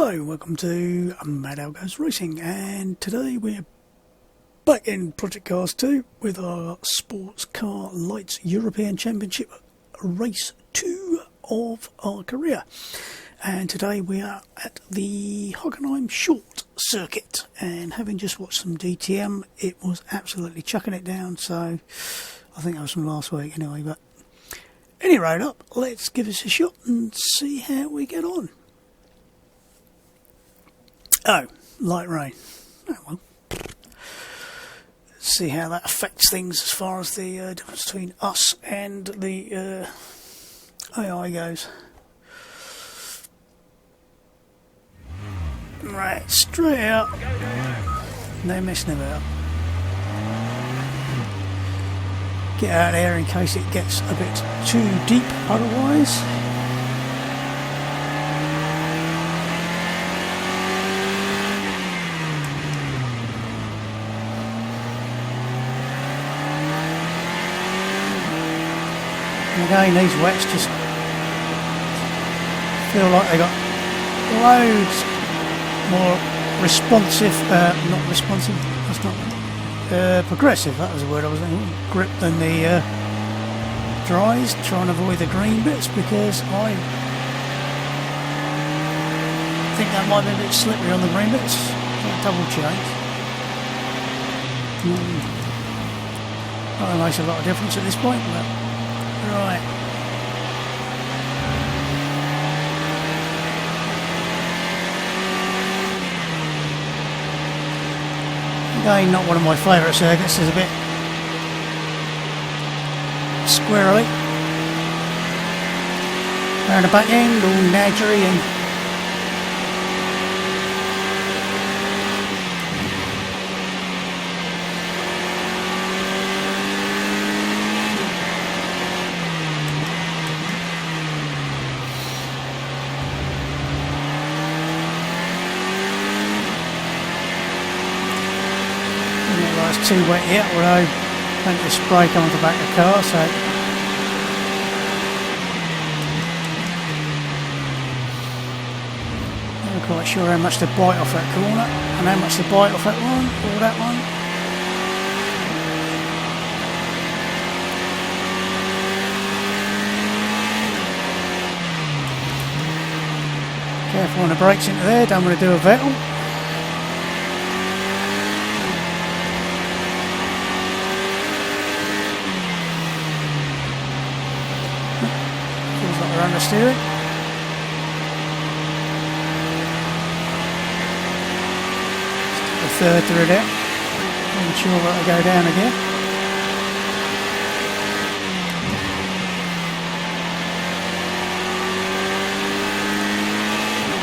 Hello, welcome to Mad Al Goes Racing, and today we're back in Project Cars 2 with our Sportscar Lites European Championship Race 2 of our career. And today we are at the Hockenheim Short Circuit, and having just watched some DTM, it was absolutely chucking it down, so I think that was from last week anyway, but any rate up, let's give this a shot and see how we get on. Oh, light rain. Oh well. Let's see how that affects things as far as the difference between us and the AI goes. Right, straight out. No messing about. Get out there in case it gets a bit too deep otherwise. Again, these wets just feel like they got loads more responsive, not responsive, that's not, progressive, that was the word I was thinking, grip than the dries, trying to avoid the green bits because I think that might be a bit slippery on the green bits. Double change. That makes a lot of difference at this point, but right. Again, not one of my favourite circuits, is a bit squirrely. Around the back end, all nadgery and too wet yet, although plenty of spray coming off the back of the car, so I'm not quite sure how much to bite off that corner and how much to bite off that one or that one. Careful on the brakes into there, don't want to do a Vettel. Around the steering. The third through there. I'm sure that'll go down again.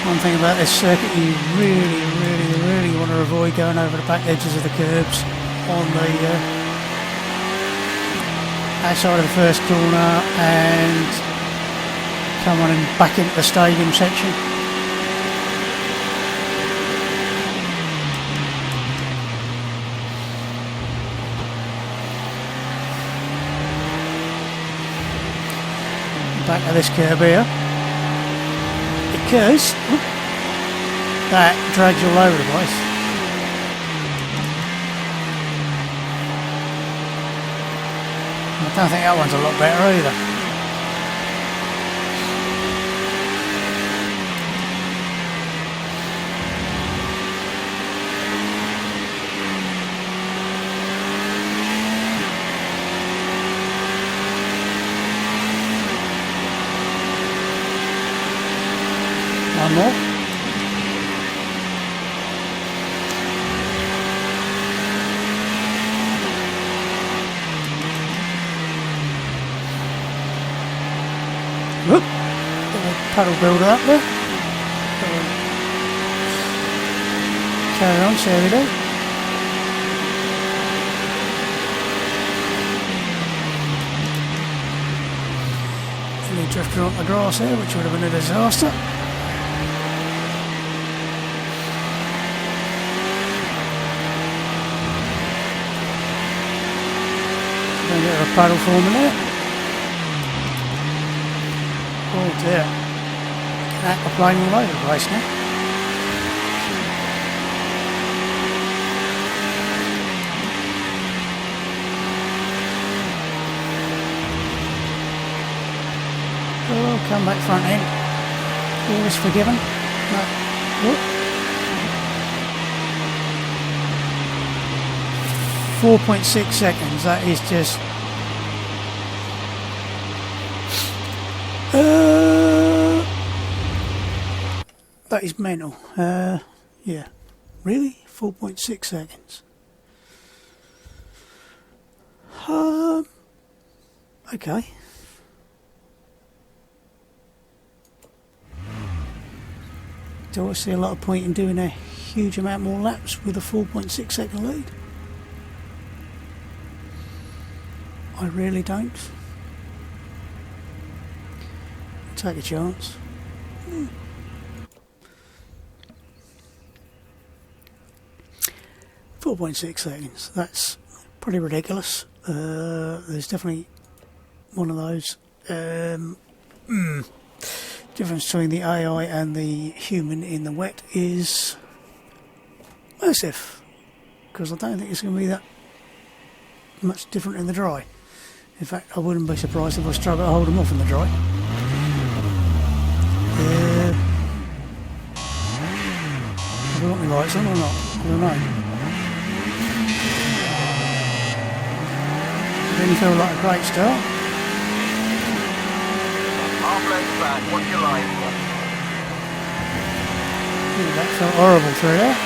One thing about this circuit, you really want to avoid going over the back edges of the curbs on the outside of the first corner and come on and back into the stadium section. Back to this curb here. Because that drags all over the place. I don't think that one's a lot better either. One more. Whoop. Puddle builder up there. Carry on, see how we do. And he drifted on the grass there, which would have been a disaster. A bit of a puddle forming there. Oh dear. Aquaplane all over the place now. come back front end. All is forgiven. No. Whoop. 4.6 seconds, that is just... that is mental. Yeah. Really? 4.6 seconds. Okay. Do I see a lot of point in doing a huge amount more laps with a 4.6 second lead? I really don't. Take a chance. 4.6 seconds. That's pretty ridiculous. There's definitely one of those. Difference between the AI and the human in the wet is massive, because I don't think it's going to be that much different in the dry. In fact, I wouldn't be surprised if I struggle to hold them off in the dry. Have I got my lights on or not? I don't know. It didn't feel like a great start. Half length back, what's your line? Ooh, that felt horrible through there.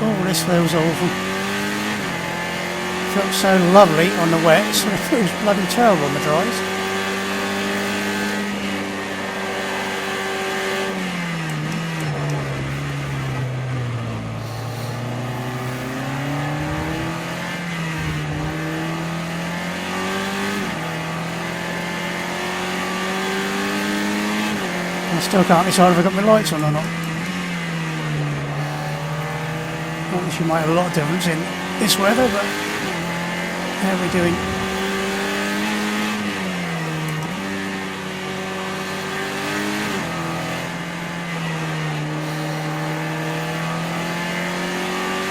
Oh, this feels awful. Felt so lovely on the wet, so it feels bloody terrible on the dries. I still can't decide if I've got my lights on or not. Not that she might have a lot of difference in this weather, but how are we doing?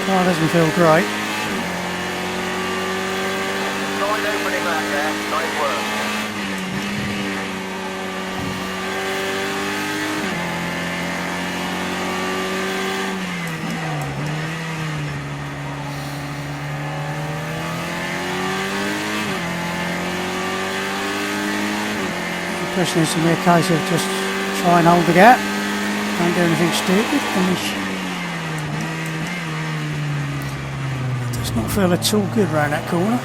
Car doesn't feel great. Solid opening back there, nice work. The question is to be a case of just try and hold the gap, don't do anything stupid, and it does not feel at all good around that corner.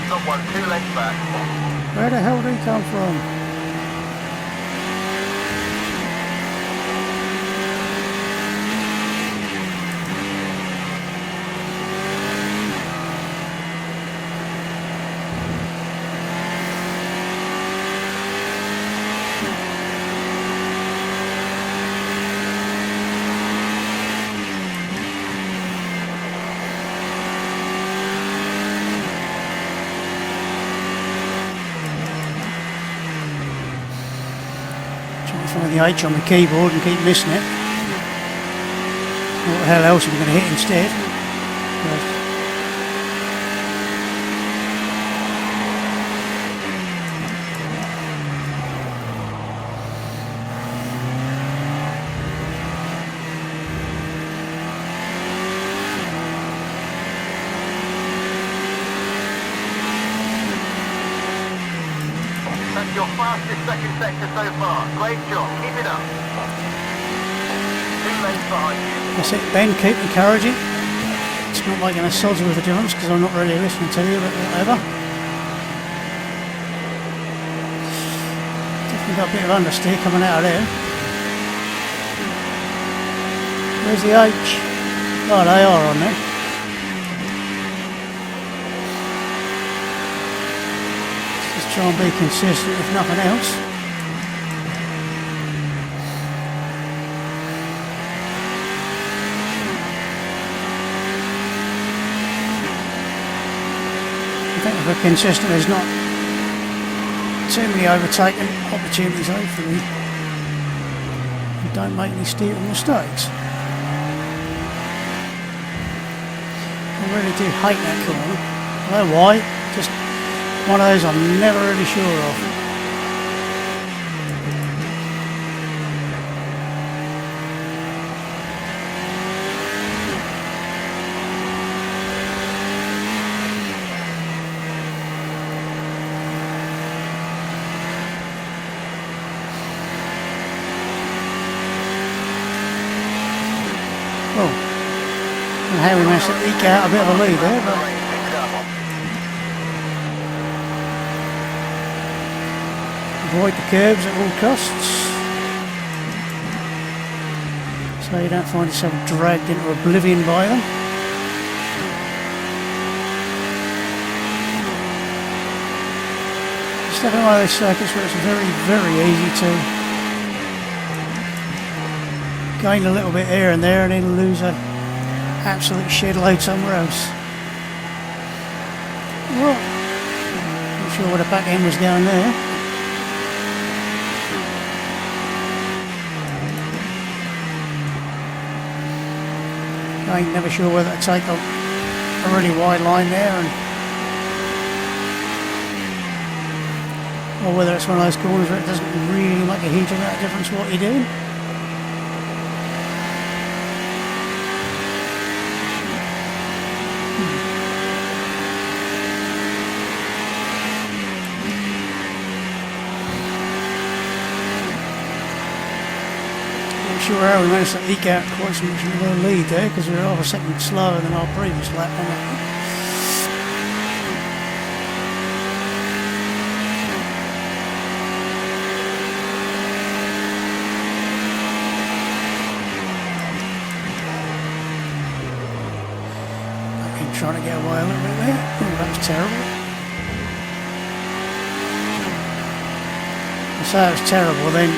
Top one, 2 lengths back. Where the hell did he come from? Find the H on the keyboard and keep missing it. What the hell else are we going to hit instead? That's your fastest second sector so far. Great job, keep it up. 2 lengths behind you. That's it, Ben, keep encouraging. It's not making a sods with a difference because I'm not really listening to you, but whatever. Definitely got a bit of understeer coming out of there. Where's the H? Oh, they are on there. Just try and be consistent if nothing else. I think if we're consistent, there's not too many overtaking opportunities, hopefully. And don't make any stupid mistakes. I really do hate that corner. I don't know why, just one of those I'm never really sure of. And how we managed to eke out a bit of a lead there, but avoid the curbs at all costs, so you don't find yourself dragged into oblivion by them. It's definitely one of those circuits where it's very, very easy to gain a little bit here and there and then lose a absolute shed load somewhere else. Well, not sure where the back end was down there. I ain't never sure whether to take a really wide line there or whether it's one of those corners where it doesn't really make a huge amount of difference what you're doing. Sure how we managed to eke out quite so much of a lead there, because we were half a second slower than our previous lap on that one. I've been trying to get away a little bit there. Oh, that was terrible. I say it was terrible, then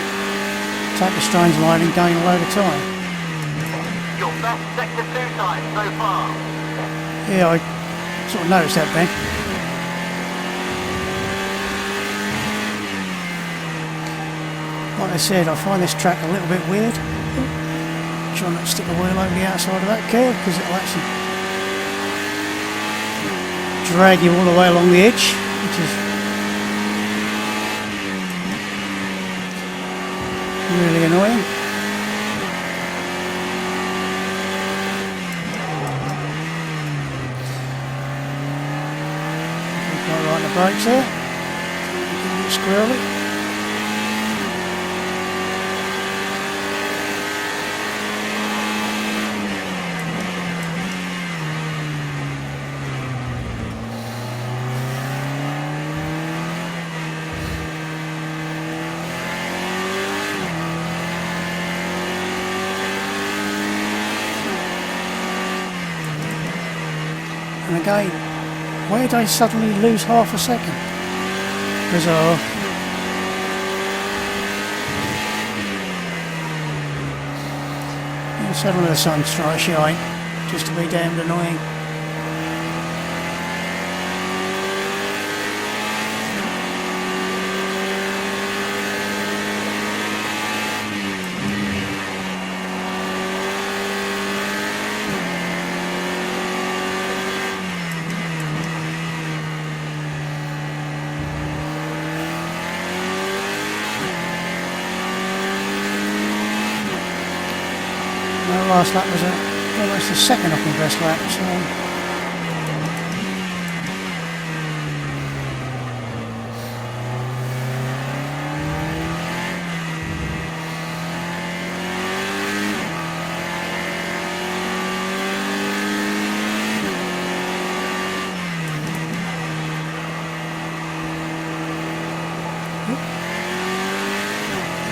take a strange line and gain a load of time. Your best sector 2 time so far. Yeah, I sort of noticed that, Ben. Like I said, I find this track a little bit weird. Try not to stick a wheel over the outside of that curve, because it'll actually drag you all the way along the edge, which is really annoying. Quite right in the brakes there. Getting a bit squirrely. And again, why did I suddenly lose half a second? Bizarre. And suddenly the sun strikes shine, just to be damned annoying. Last lap was almost a second off my best lap, so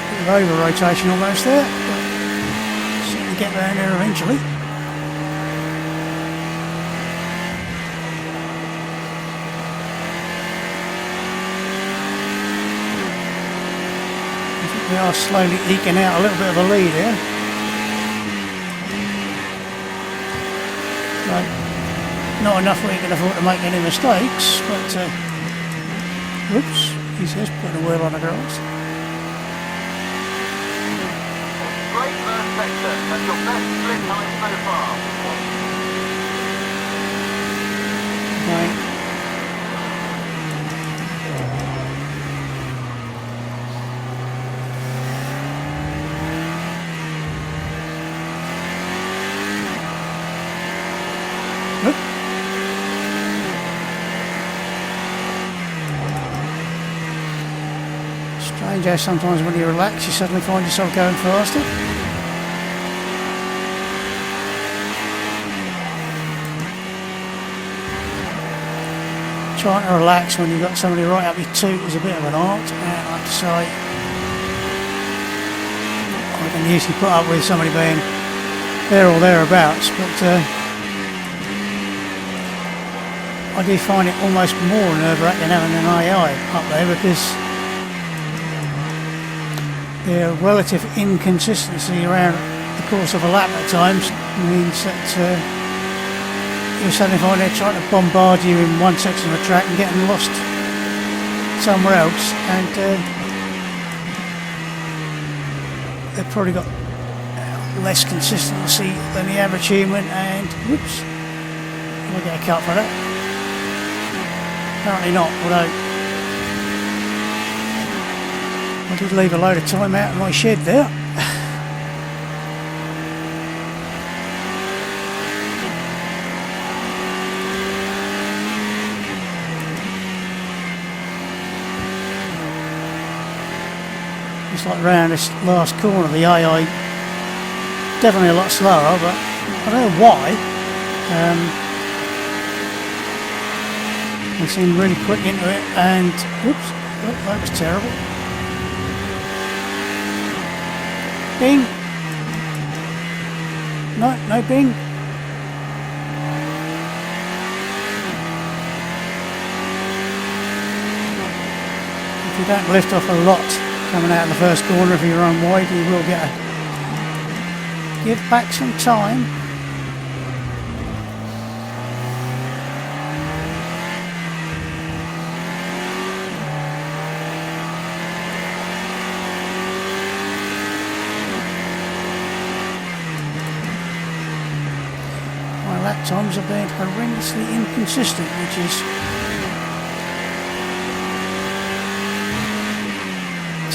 bit of over rotation almost there. Get round there eventually. I think we are slowly eking out a little bit of a lead here. Like, not enough we can afford to make any mistakes, but oops, He says, putting a wheel on the grass. Great first sector. That's your best split time so far. Right. Strange how sometimes when you relax you suddenly find yourself going faster. Trying to relax when you've got somebody right up your toot is a bit of an art, and I have to say I can usually put up with somebody being there or thereabouts, but I do find it almost more nerve-wracking having an AI up there, because the relative inconsistency around the course of a lap at times means that you suddenly find they're trying to bombard you in one section of the track and getting lost somewhere else, and they've probably got less consistency than the average human, and whoops, I'll get a cut for that. Apparently not, although I did leave a load of time out in my shed there. It's like round this last corner, the AI definitely a lot slower, but I don't know why. They seem really quick into it, and whoops, oh, that was terrible. Bing! No bing. If you don't lift off a lot coming out of the first corner of your own wide, you will get a give back some time. My lap times are being horrendously inconsistent, which is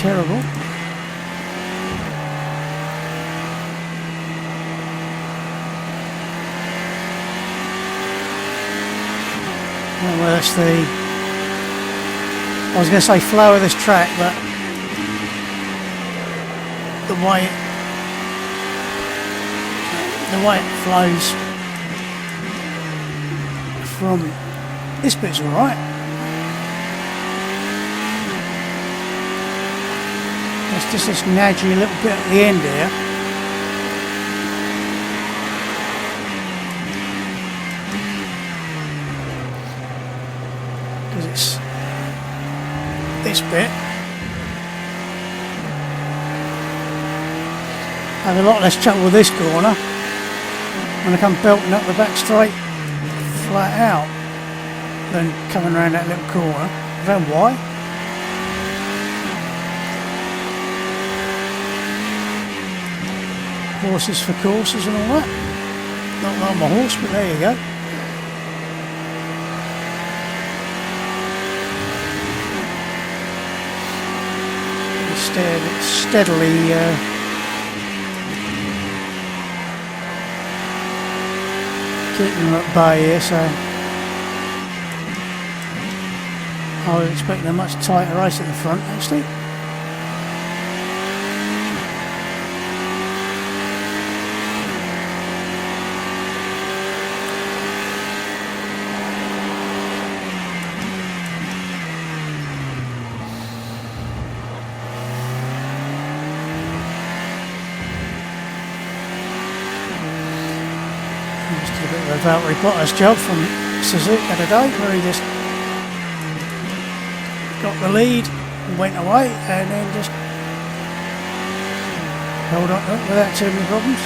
terrible. Well, that's the, I was going to say flow of this track, but the way it flows from this bit's alright. It's just this nudgy little bit at the end here. Because it's this bit. I have a lot less trouble with this corner when I come belting up the back straight flat out than coming around that little corner. I don't know why. Horses for courses and all that. Not like my horse, but there you go. Instead, it's steadily keeping them at bay here, so I was expecting a much tighter race at the front, actually. Valtteri Bottas job from Suzuka today, where he just got the lead and went away and then just held on to it without too many problems.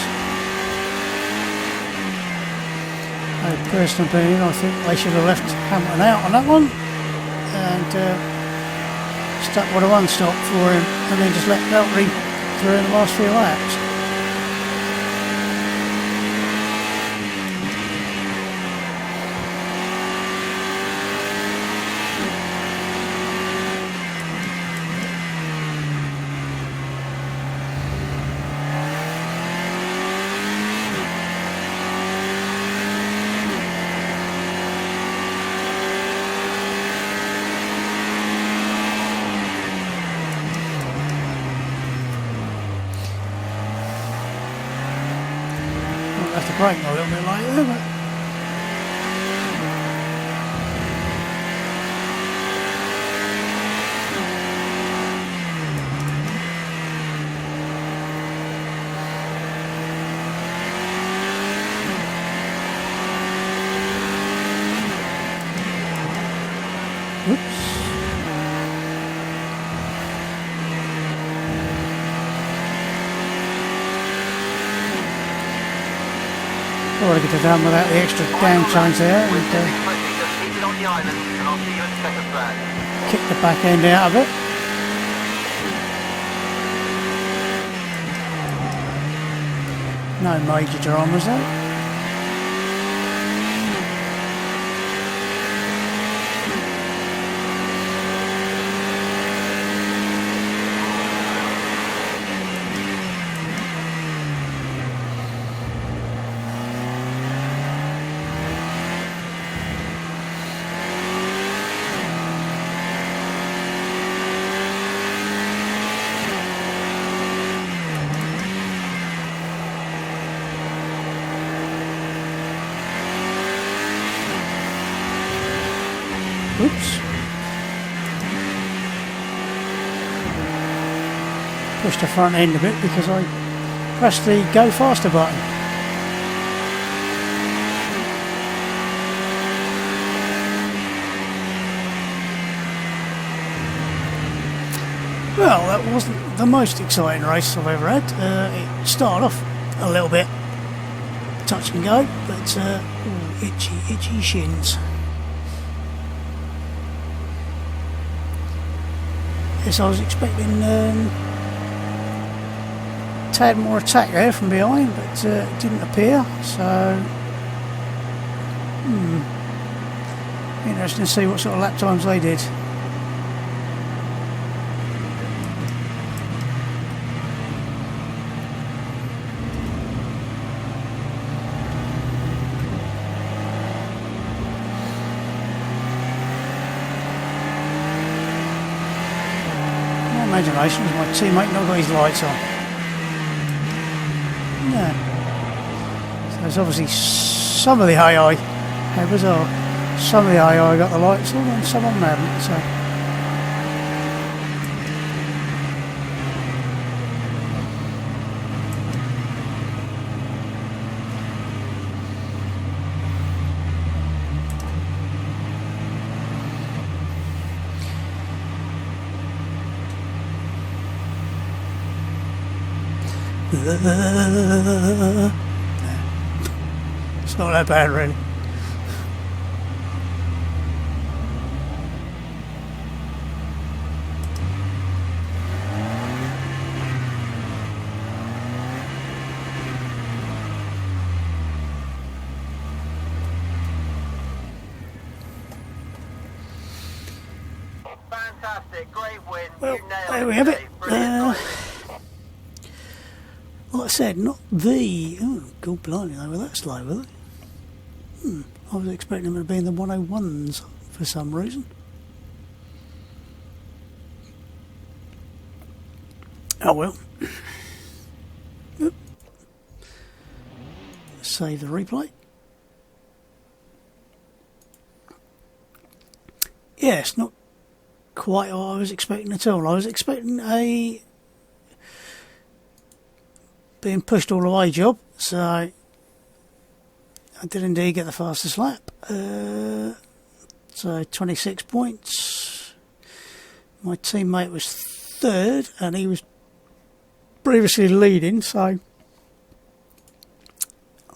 My personal opinion, I think they should have left Hamilton out on that one, and stuck with a one stop for him and then just let Valtteri through in the last few laps. Have to brake a little bit later, but oops. Probably could have done without the extra down change there and kick the back end out of it. No major dramas though. Oops. Pushed the front end a bit because I pressed the go faster button. Well, that wasn't the most exciting race I've ever had. It started off a little bit touch and go, but itchy shins. Yes, I was expecting tad more attack there from behind, but it didn't appear, so interesting to see what sort of lap times they did. Imagination was my teammate not got his lights on. Yeah. So there's obviously some of the AI, how bizarre, some of the AI got the lights on and some of them haven't, so. It's not that bad really. Fantastic, great win. Well, You nailed there we have it. Like I said, not the... Oh, God blimey, they were that slow, were they? I was expecting them to be in the 101s for some reason. Oh well. Oop. Save the replay. Yes, not quite what I was expecting at all. I was expecting a being pushed all the way job, so I did indeed get the fastest lap. So 26 points. My teammate was third and he was previously leading, so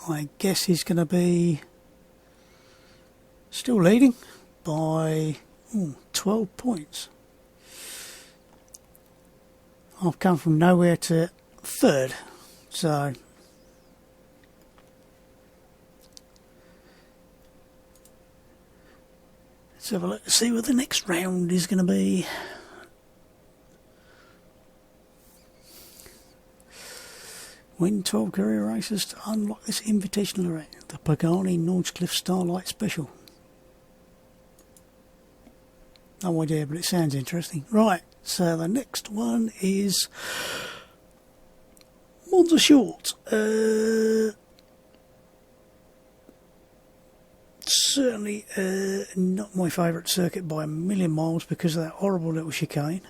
I guess he's going to be still leading by 12 points. I've come from nowhere to third, so let's have a look to see what the next round is going to be. Win 12 career races to unlock this invitational event, the Pagani Northcliffe Starlight Special. No idea, but it sounds interesting. Right, so the next one is Monza Short. Certainly not my favourite circuit by a million miles because of that horrible little chicane.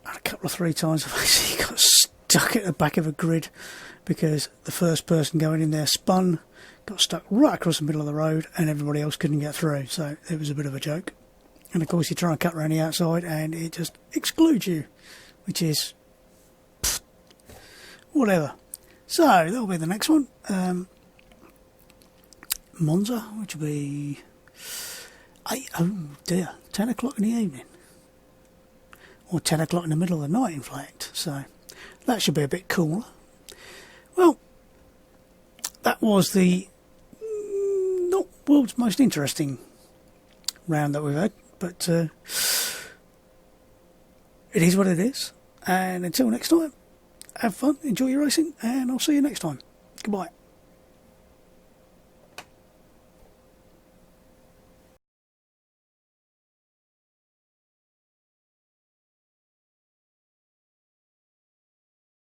And a couple of 3 times I've actually got stuck at the back of a grid because the first person going in there spun, got stuck right across the middle of the road, and everybody else couldn't get through, so it was a bit of a joke. And of course you try and cut around the outside and it just excludes you, which is whatever. So that'll be the next one. Monza, which will be 10 o'clock in the evening, or 10 o'clock in the middle of the night in fact, so that should be a bit cooler. Well, that was the not world's most interesting round that we've had, but it is what it is, and until next time, have fun, enjoy your racing, and I'll see you next time. Goodbye.